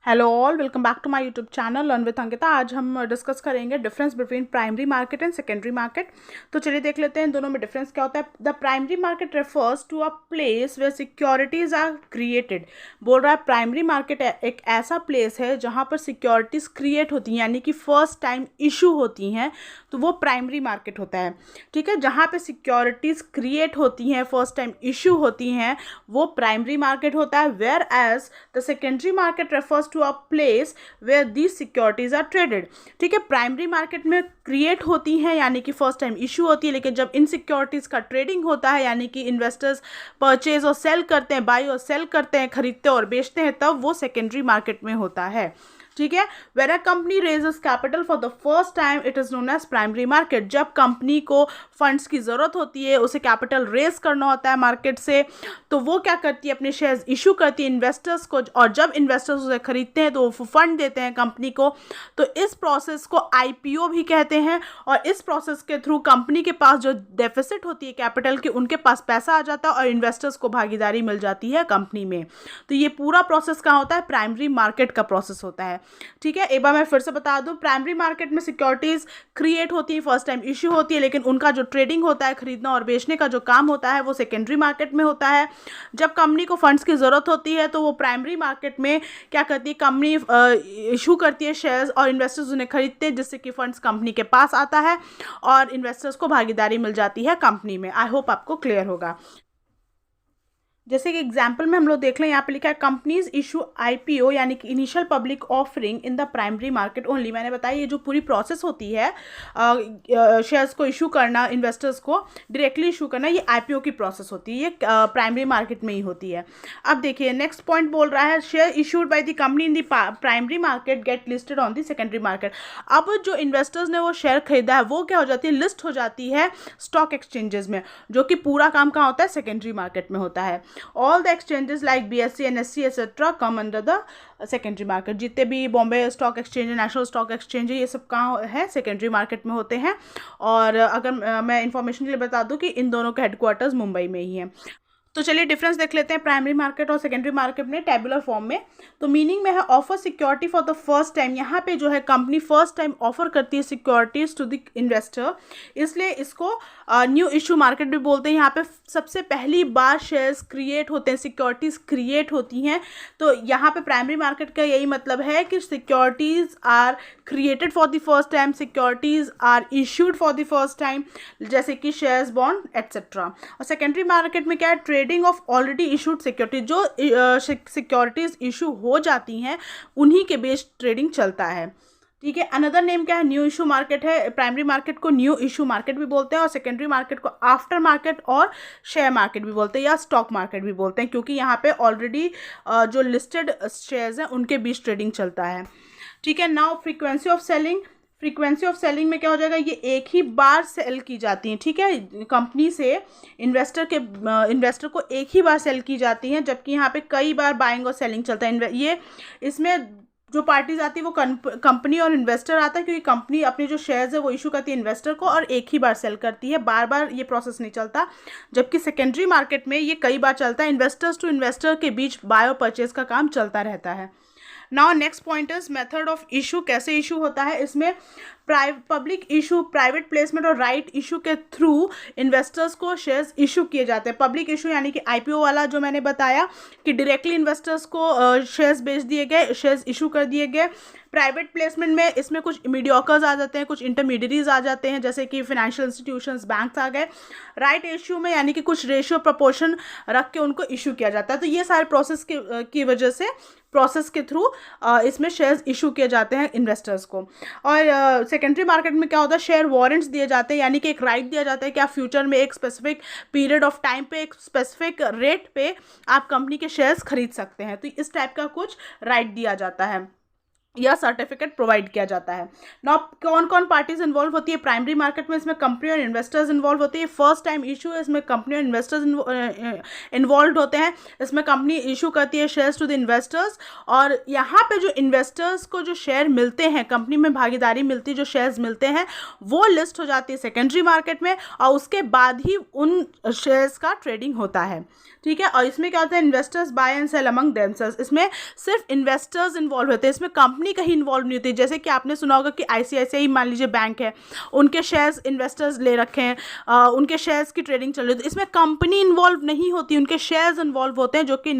Hello all, welcome back to my YouTube channel learn with Ankita. आज हम discuss करेंगे difference between primary market and secondary market. तो चलिए देख लेते हैं इन दोनों में डिफरेंस क्या होता है। The primary market refers to a place where securities are created. बोल रहा है प्राइमरी मार्केट एक ऐसा प्लेस है जहाँ पर सिक्योरिटीज क्रिएट होती हैं, यानी कि फर्स्ट टाइम इशू होती हैं, तो वो प्राइमरी मार्केट होता है। ठीक है, जहाँ पे सिक्योरिटीज क्रिएट होती हैं, फर्स्ट टाइम इशू होती हैं, वो प्राइमरी मार्केट होता है। Whereas the secondary market refers to a place where these securities are traded. ठीक है, प्राइमरी मार्केट में क्रिएट होती हैं यानी कि फर्स्ट टाइम इशू होती है, लेकिन जब इन सिक्योरिटीज का ट्रेडिंग होता है यानी कि इन्वेस्टर्स परचेज और सेल करते हैं, बाई और सेल करते हैं, खरीदते और बेचते हैं, तब वो सेकेंडरी मार्केट में होता है। ठीक है, where a company raises capital for the first time it is known as primary market. जब कंपनी को फंड्स की ज़रूरत होती है, उसे कैपिटल रेज करना होता है मार्केट से, तो वो क्या करती है, अपने शेयर्स इशू करती है इन्वेस्टर्स को, और जब इन्वेस्टर्स उसे खरीदते हैं तो वो फंड देते हैं कंपनी को। तो इस प्रोसेस को आईपीओ भी कहते हैं, और इस प्रोसेस के थ्रू कंपनी के पास जो डेफिसिट होती है कैपिटल की, उनके पास पैसा आ जाता है और इन्वेस्टर्स को भागीदारी मिल जाती है कंपनी में। तो ये पूरा प्रोसेस कहाँ होता है, प्राइमरी मार्केट का प्रोसेस होता है। ठीक है, एक बार मैं फिर से बता दूं, प्राइमरी मार्केट में सिक्योरिटीज क्रिएट होती है, फर्स्ट टाइम इश्यू होती है, लेकिन उनका जो ट्रेडिंग होता है, खरीदना और बेचने का जो काम होता है, वो सेकेंडरी मार्केट में होता है। जब कंपनी को फंड्स की जरूरत होती है तो वो प्राइमरी मार्केट में क्या करती है, कंपनी इशू करती है शेयर्स और इन्वेस्टर्स उन्हें खरीदते हैं, जिससे कि फंड्स कंपनी के पास आता है और इन्वेस्टर्स को भागीदारी मिल जाती है कंपनी में। आई होप आपको क्लियर होगा। जैसे कि एग्जाम्पल में हम लोग देख लें, यहाँ पे लिखा है कंपनीज इशू आईपीओ यानी कि initial public offering in the primary market only. मैंने बताया ये जो पूरी प्रोसेस होती है शेयर्स को इशू करना, इन्वेस्टर्स को डायरेक्टली इशू करना, ये आईपीओ की प्रोसेस होती है, ये प्राइमरी मार्केट में ही होती है। अब देखिए नेक्स्ट पॉइंट बोल रहा है, share issued by the company in the primary market get listed on the secondary market. अब जो इन्वेस्टर्स ने वो शेयर खरीदा है वो क्या हो जाती है, लिस्ट हो जाती है स्टॉक एक्सचेंजेस में, जो कि पूरा काम कहाँ होता है, सेकेंडरी मार्केट में होता है। All the exchanges like BSE, NSE, etc. come under the secondary market। जितने भी Bombay stock exchange, national stock exchange है, ये सब कहाँ है, सेकेंडरी मार्केट में होते हैं। और अगर मैं इंफॉर्मेशन के लिए बता दूं कि इन दोनों के हेडक्वार्टर्स मुंबई में ही है। तो चलिए डिफरेंस देख लेते हैं प्राइमरी मार्केट और सेकेंडरी मार्केट में टेबुलर फॉर्म में। तो मीनिंग में है offer security for the first time. यहाँ पे जो है कंपनी फर्स्ट टाइम ऑफर करती है सिक्योरिटीज टू द इन्वेस्टर, इसलिए इसको न्यू इशू मार्केट भी बोलते हैं। यहाँ पे सबसे पहली बार शेयर्स क्रिएट होते हैं, सिक्योरिटीज क्रिएट होती हैं। तो यहाँ पे प्राइमरी मार्केट का यही मतलब है कि securities are created for the first time, securities are issued for the first time, जैसे कि शेयर्स, बॉन्ड एट्सेट्रा। और सेकेंडरी मार्केट में क्या है, trading of already issued security, जो सिक्योरिटीज इशू हो जाती हैं उन्हीं के बेस्ड ट्रेडिंग चलता है। ठीक है, अनदर नेम क्या है, न्यू इशू मार्केट है। प्राइमरी मार्केट को न्यू इशू मार्केट भी बोलते हैं और सेकेंडरी मार्केट को आफ्टर मार्केट और शेयर मार्केट भी बोलते हैं या स्टॉक मार्केट भी बोलते हैं, क्योंकि यहाँ पे ऑलरेडी जो लिस्टेड शेयर्स हैं उनके बीच ट्रेडिंग चलता है। ठीक है, now frequency of selling. Frequency of selling में क्या हो जाएगा, ये एक ही बार सेल की जाती हैं। ठीक है, कंपनी से इन्वेस्टर को एक ही बार सेल की जाती हैं, जबकि यहाँ पे कई बार बाइंग और सेलिंग चलता है। ये इसमें जो पार्टीज आती है वो कंपनी और इन्वेस्टर आता है, क्योंकि कंपनी अपने जो शेयर्स है वो इशू करती है इन्वेस्टर को और एक ही बार सेल करती है, बार बार ये प्रोसेस नहीं चलता। जबकि सेकेंडरी मार्केट में ये कई बार चलता है, इन्वेस्टर्स टू इन्वेस्टर के बीच बाय और परचेज का काम चलता रहता है। Now next point is method of issue, कैसे इशू होता है। इसमें पब्लिक इशू, प्राइवेट प्लेसमेंट और राइट इशू के थ्रू इन्वेस्टर्स को शेयर्स इशू किए जाते हैं। पब्लिक इशू यानी कि आईपीओ वाला जो मैंने बताया कि डायरेक्टली इन्वेस्टर्स को शेयर्स बेच दिए गए, शेयर्स इशू कर दिए गए। प्राइवेट प्लेसमेंट में इसमें कुछ मीडियोकर्स आ जाते हैं, कुछ इंटरमीडियरीज आ जाते हैं, जैसे कि फाइनेंशियल इंस्टीट्यूशंस, बैंक्स आ गए। राइट इशू में यानी कि कुछ रेशियो प्रपोर्शन रख के उनको इशू किया जाता है। तो ये सारे प्रोसेस की वजह से, प्रोसेस के थ्रू इसमें शेयर्स इशू किए जाते हैं इन्वेस्टर्स को। और सेकेंडरी मार्केट में क्या होता है, शेयर वारंट्स दिए जाते हैं, यानी कि एक राइट दिया जाता है कि आप फ्यूचर में एक स्पेसिफिक पीरियड ऑफ टाइम पे, एक स्पेसिफिक रेट पे आप कंपनी के शेयर्स खरीद सकते हैं। तो इस टाइप का कुछ राइट दिया जाता है। या सर्टिफिकेट प्रोवाइड किया जाता है। नाउ कौन कौन पार्टीज इन्वॉल्व होती है प्राइमरी मार्केट में? इसमें कंपनी और इन्वेस्टर्स इन्वॉल्व होती है। फर्स्ट टाइम इशू है, इसमें कंपनी और इन्वेस्टर्स इन्वॉल्व होते हैं। इसमें कंपनी इशू करती है शेयर्स टू द इन्वेस्टर्स, और यहाँ पे जो इन्वेस्टर्स को जो शेयर मिलते हैं, कंपनी में भागीदारी मिलती है, जो शेयर्स मिलते हैं वो लिस्ट हो जाती है सेकेंडरी मार्केट में, और उसके बाद ही उन शेयर्स का ट्रेडिंग होता है, ठीक है। और इसमें क्या होता है, investors buy and sell among themselves. इसमें सिर्फ इन्वेस्टर्स इन्वॉल्व होते हैं, इसमें कंपनी कहीं इन्वॉल्व नहीं होती। जैसे कि आपने सुना होगा कि आईसीआईसीआई मान लीजिए बैंक है, उनके शेयर्स इन्वेस्टर्स ले रखे हैं, उनके शेयर्स की ट्रेडिंग चल रही है, तो इसमें कंपनी इन्वॉल्व नहीं होती, उनके शेयर्स इन्वॉल्व होते हैं, जो कि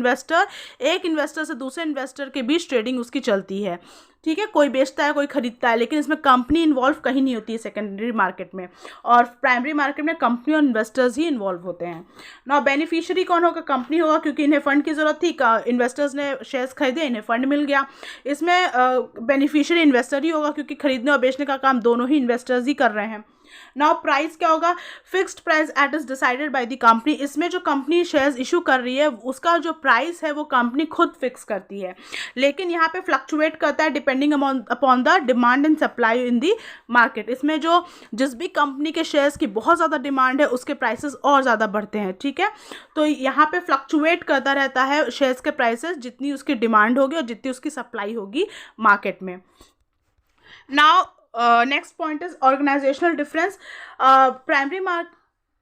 एक इन्वेस्टर से दूसरे इन्वेस्टर के बीच ट्रेडिंग उसकी चलती है, ठीक है। कोई बेचता है, कोई खरीदता है, लेकिन इसमें कंपनी इन्वॉल्व कहीं नहीं होती है सेकेंडरी मार्केट में। और प्राइमरी मार्केट में कंपनी और इन्वेस्टर्स ही इन्वॉल्व होते हैं। ना बेनिफिशियरी कौन होगा? कंपनी होगा, क्योंकि इन्हें फंड की ज़रूरत थी, इन्वेस्टर्स ने शेयर्स खरीदे, इन्हें फंड मिल गया। इसमें बेनिफिशियरी इन्वेस्टर ही होगा, क्योंकि खरीदने और बेचने का काम दोनों ही इन्वेस्टर्स ही कर रहे हैं। नाउ प्राइस क्या होगा? Fixed price it is decided by the company. इसमें जो कंपनी शेयर्स इशू कर रही है उसका जो प्राइस है वो कंपनी खुद फिक्स करती है, लेकिन यहाँ पे फ्लक्चुएट करता है depending upon the demand and supply in the market. इसमें जिस भी कंपनी के शेयर्स की बहुत ज़्यादा डिमांड है उसके प्राइसेस और ज़्यादा बढ़ते हैं, ठीक है। तो यहाँ पे फ्लक्चुएट करता रहता है शेयर्स के प्राइसेस, जितनी उसकी डिमांड होगी और जितनी उसकी सप्लाई होगी मार्केट में। Now next point is organizational difference.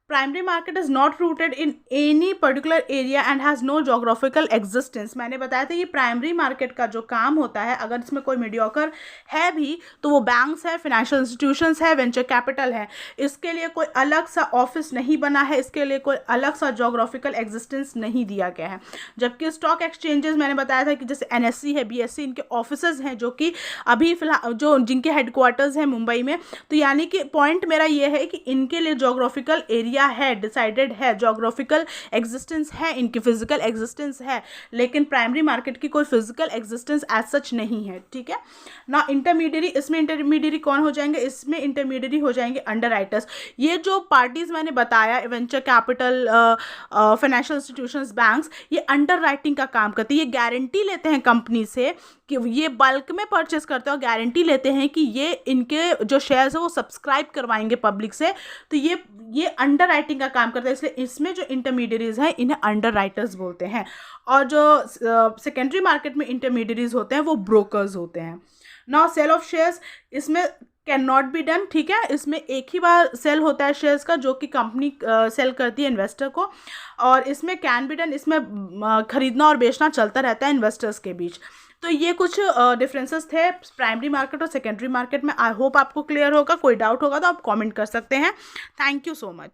Primary market is not rooted in any particular area and has no geographical existence. मैंने बताया था ये प्राइमरी मार्केट का जो काम होता है, अगर इसमें कोई मीडियोकर है भी तो वो बैंक्स है, फाइनेंशियल इंस्टीट्यूशंस है, वेंचर कैपिटल है। इसके लिए कोई अलग सा ऑफिस नहीं बना है, इसके लिए कोई अलग सा जोग्राफिकल एग्जिस्टेंस नहीं दिया गया है। जबकि स्टॉक एक्सचेंजेस मैंने बताया था कि जैसे NSE है, BSE, इनके ऑफिसेज हैं जो कि अभी फिलहाल जिनके हेडक्वार्टर्स हैं मुंबई में। तो यानी कि पॉइंट मेरा ये है कि इनके लिए जोग्राफिकल एरिया है, डिसाइडेड है, जोग्राफिकल एग्जिस्टेंस है, इनकी फिजिकल एग्जिस्टेंस है, लेकिन प्राइमरी मार्केट की कोई फिजिकल एग्जिस्टेंस एज सच नहीं है, ठीक है ना। इंटरमीडियरी, इसमें इंटरमीडियरी कौन हो जाएंगे? इसमें इंटरमीडियरी हो जाएंगे अंडरराइटर्स। ये जो पार्टीज मैंने बताया, venture capital, financial institutions, banks, ये अंडरराइटिंग का काम करते हैं। ये गारंटी लेते हैं कंपनी से कि ये बल्क में परचेस करते हैं और गारंटी लेते हैं कि ये इनके जो शेयर्स है वो सब्सक्राइब करवाएंगे पब्लिक से। तो ये अंडरराइटिंग का काम करता है, इसलिए इसमें जो इंटरमीडियरीज हैं इन्हें अंडरराइटर्स बोलते हैं। और जो सेकेंडरी मार्केट में इंटरमीडियरीज होते हैं वो ब्रोकर्स होते हैं। नाउ सेल ऑफ शेयर्स, इसमें कैन नॉट बी डन, ठीक है। इसमें एक ही बार सेल होता है शेयर्स का, जो कि कंपनी सेल करती है इन्वेस्टर को, और इसमें कैन बी डन, इसमें खरीदना और बेचना चलता रहता है इन्वेस्टर्स के बीच। तो ये कुछ डिफरेंसेस थे प्राइमरी मार्केट और सेकेंडरी मार्केट में। आई होप आपको क्लियर होगा। कोई डाउट होगा तो आप कमेंट कर सकते हैं। Thank you so much.